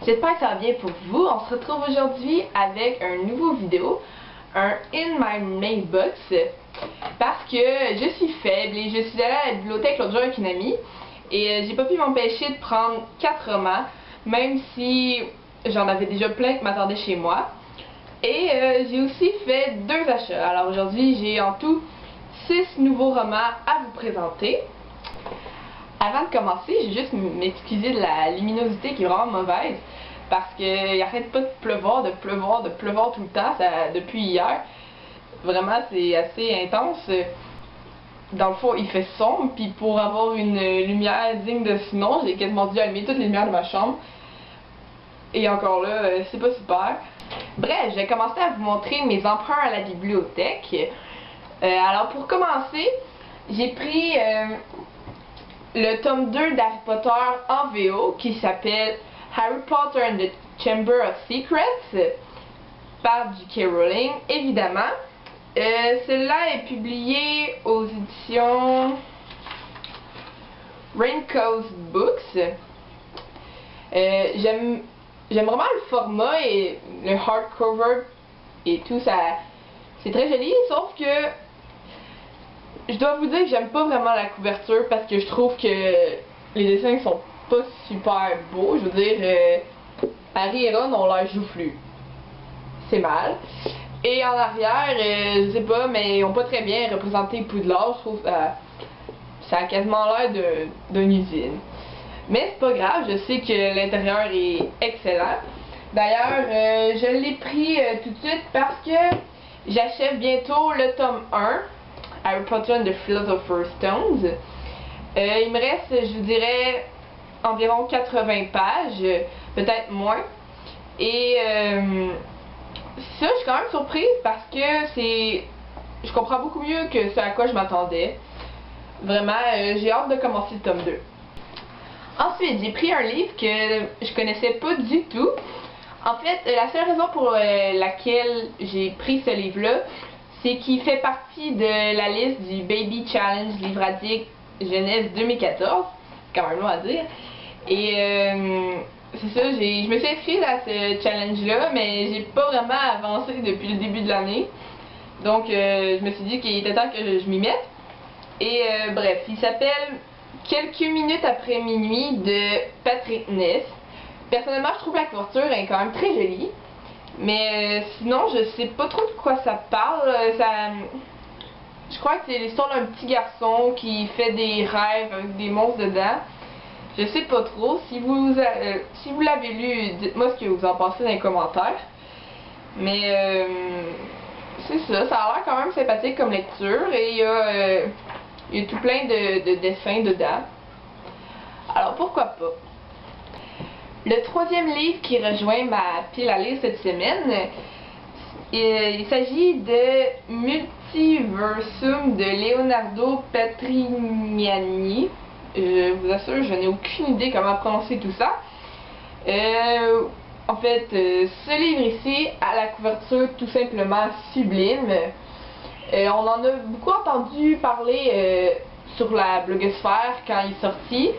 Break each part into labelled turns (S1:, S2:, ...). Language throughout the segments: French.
S1: J'espère que ça va bien pour vous. On se retrouve aujourd'hui avec un nouveau vidéo, un In My Mailbox, parce que je suis faible et je suis allée à la bibliothèque l'autre jour avec une amie et j'ai pas pu m'empêcher de prendre 4 romans, même si j'en avais déjà plein qui m'attendaient chez moi. Et j'ai aussi fait 2 achats. Alors aujourd'hui, j'ai en tout 6 nouveaux romans à vous présenter. Avant de commencer, je vais juste m'excuser de la luminosité qui est vraiment mauvaise parce qu'il arrête pas de pleuvoir tout le temps, depuis hier. Vraiment, c'est assez intense. Dans le fond, il fait sombre, puis pour avoir une lumière digne de ce nom, j'ai quasiment dû allumer toutes les lumières de ma chambre. Et encore là, c'est pas super. Bref, je vais commencer à vous montrer mes emprunts à la bibliothèque. Alors pour commencer, j'ai pris le tome 2 d'Harry Potter en VO qui s'appelle Harry Potter and the Chamber of Secrets par J.K. Rowling, évidemment. Celui-là est publié aux éditions Raincoast Books. J'aime vraiment le format et le hardcover et tout, ça c'est très joli, sauf que je dois vous dire que j'aime pas vraiment la couverture parce que je trouve que les dessins sont pas super beaux. Je veux dire, Harry et Ron ont l'air joufflus. C'est mal. Et en arrière, je sais pas, mais ils ont pas très bien représenté Poudlard. Je trouve que ça a quasiment l'air d'une usine. Mais c'est pas grave, je sais que l'intérieur est excellent. D'ailleurs, je l'ai pris tout de suite parce que j'achève bientôt le tome 1, Harry Potter and the Philosopher's Stones. Il me reste, je vous dirais, environ 80 pages, peut-être moins. Et ça, je suis quand même surprise parce que je comprends beaucoup mieux que ce à quoi je m'attendais. Vraiment, j'ai hâte de commencer le tome 2. Ensuite, j'ai pris un livre que je connaissais pas du tout. En fait, la seule raison pour laquelle j'ai pris ce livre-là, c'est qu'il fait partie de la liste du Baby Challenge Livradique Jeunesse 2014. C'est quand même long à dire. Et c'est ça, je me suis inscrite à ce challenge-là, mais j'ai pas vraiment avancé depuis le début de l'année. Donc, je me suis dit qu'il était temps que je m'y mette. Et bref, il s'appelle Quelques minutes après minuit de Patrick Ness. Personnellement, je trouve la couverture est quand même très jolie. Mais sinon, je sais pas trop de quoi ça parle. Je crois que c'est l'histoire d'un petit garçon qui fait des rêves avec des monstres dedans. Je sais pas trop. Si vous l'avez lu, dites-moi ce que vous en pensez dans les commentaires. Mais c'est ça, ça a l'air quand même sympathique comme lecture. Et il y a tout plein de dessins dedans. Alors pourquoi pas. Le 3e livre qui rejoint ma pile à lire cette semaine, il s'agit de Multiversum de Leonardo Patrignani. Je vous assure, je n'ai aucune idée comment prononcer tout ça. En fait, ce livre ici a la couverture tout simplement sublime. On en a beaucoup entendu parler sur la blogosphère quand il est sorti.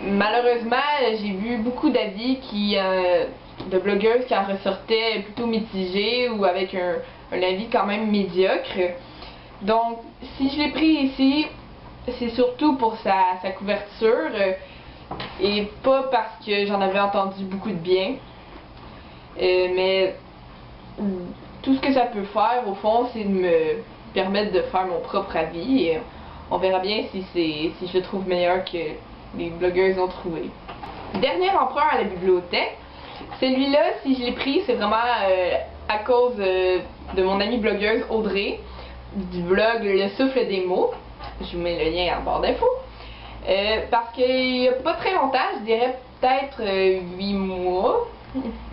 S1: Malheureusement, j'ai vu beaucoup d'avis de blogueuses qui en ressortaient plutôt mitigés ou avec un avis quand même médiocre. Donc, si je l'ai pris ici, c'est surtout pour sa couverture et pas parce que j'en avais entendu beaucoup de bien. Mais tout ce que ça peut faire, au fond, c'est de me permettre de faire mon propre avis et on verra bien si je le trouve meilleur que les blogueuses ont trouvé. Dernier emprunt à la bibliothèque. Celui-là, si je l'ai pris, c'est vraiment à cause de mon amie blogueuse Audrey, du blog Le Souffle des mots. Je vous mets le lien en barre d'infos. Parce qu'il n'y a pas très longtemps, je dirais peut-être 8 mois,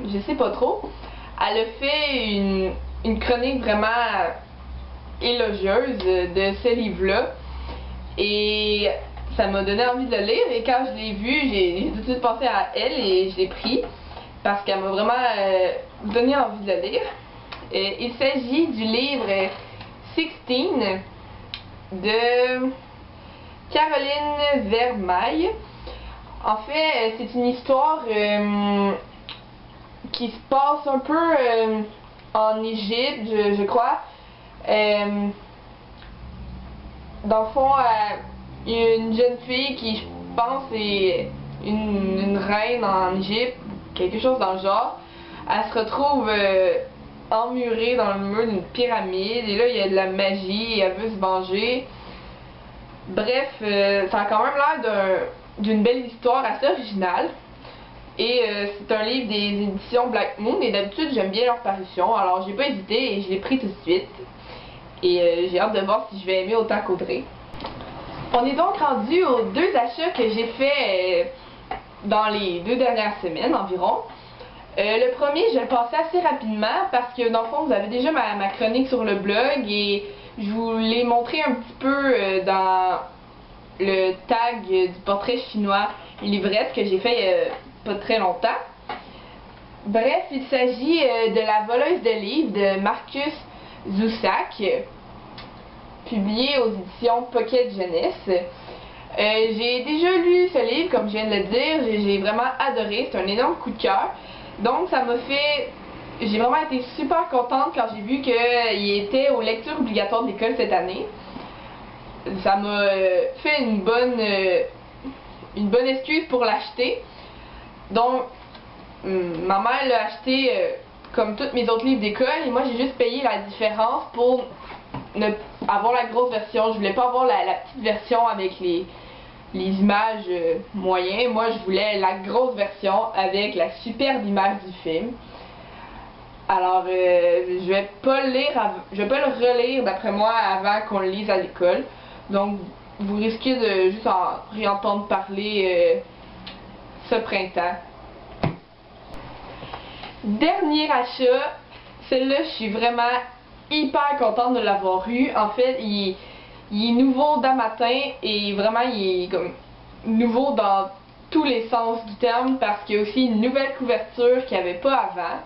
S1: je sais pas trop, elle a fait une chronique vraiment élogieuse de ce livre-là. Et ça m'a donné envie de le lire et quand je l'ai vu, j'ai tout de suite pensé à elle et je l'ai pris parce qu'elle m'a vraiment donné envie de le lire. Il s'agit du livre 16 de Caroline Vermeil. En fait, c'est une histoire qui se passe un peu en Égypte, je crois. Dans le fond, il y a une jeune fille qui, je pense, est une reine en Égypte, quelque chose dans le genre. Elle se retrouve emmurée dans le mur d'une pyramide, et là, il y a de la magie, et elle veut se venger. Bref, ça a quand même l'air d'une belle histoire assez originale. Et c'est un livre des éditions Black Moon, et d'habitude, j'aime bien leur parution, alors j'ai pas hésité et je l'ai pris tout de suite. Et j'ai hâte de voir si je vais aimer autant qu'Audrey. On est donc rendu aux 2 achats que j'ai fait dans les 2 dernières semaines environ. Le premier, je vais le passer assez rapidement parce que dans le fond, vous avez déjà ma chronique sur le blog et je vous l'ai montré un petit peu dans le tag du portrait chinois livrette que j'ai fait il y a pas très longtemps. Bref, il s'agit de La voleuse de livres de Marcus Zusak, publié aux éditions Pocket Jeunesse. J'ai déjà lu ce livre, comme je viens de le dire, j'ai vraiment adoré, c'est un énorme coup de cœur. Donc ça m'a fait... J'ai vraiment été super contente quand j'ai vu qu'il était aux lectures obligatoires de l'école cette année. Ça m'a fait une bonne excuse pour l'acheter. Donc, ma mère l'a acheté comme tous mes autres livres d'école et moi j'ai juste payé la différence pour avoir la grosse version. Je voulais pas avoir la petite version avec les images moyennes. Moi je voulais la grosse version avec la superbe image du film. Alors je vais pas le lire, je vais pas le relire d'après moi avant qu'on le lise à l'école. Donc vous risquez de juste en réentendre parler ce printemps. Dernier achat, celle-là je suis vraiment hyper contente de l'avoir eu. En fait, il est nouveau d'un matin et vraiment il est comme nouveau dans tous les sens du terme parce qu'il y a aussi une nouvelle couverture qu'il n'y avait pas avant.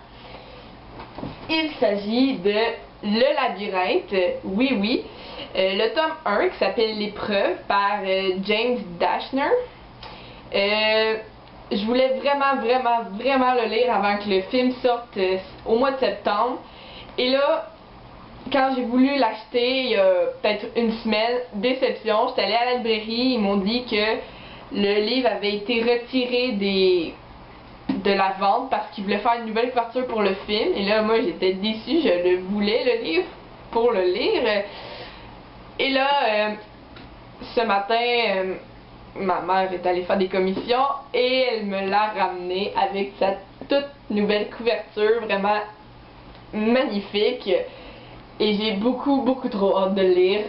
S1: Il s'agit de Le Labyrinthe, oui, le tome 1 qui s'appelle L'épreuve par James Dashner. Je voulais vraiment le lire avant que le film sorte au mois de septembre. Et là, quand j'ai voulu l'acheter il y a peut-être une semaine, déception, j'étais allée à la librairie, ils m'ont dit que le livre avait été retiré de la vente parce qu'ils voulaient faire une nouvelle couverture pour le film. Et là, moi, j'étais déçue, je le voulais, le livre, pour le lire. Et là, ce matin, ma mère est allée faire des commissions et elle me l'a ramené avec sa toute nouvelle couverture, vraiment magnifique. Et j'ai beaucoup trop hâte de le lire.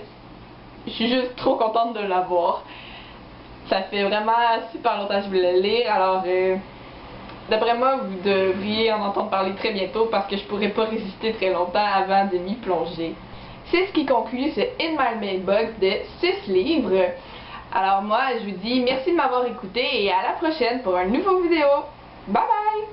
S1: Je suis juste trop contente de l'avoir. Ça fait vraiment super longtemps que je voulais le lire, alors d'après moi, vous devriez en entendre parler très bientôt parce que je pourrais pas résister très longtemps avant de m'y plonger. C'est ce qui conclut ce In My Mailbox de 6 livres. Alors moi, je vous dis merci de m'avoir écouté et à la prochaine pour une nouvelle vidéo. Bye bye!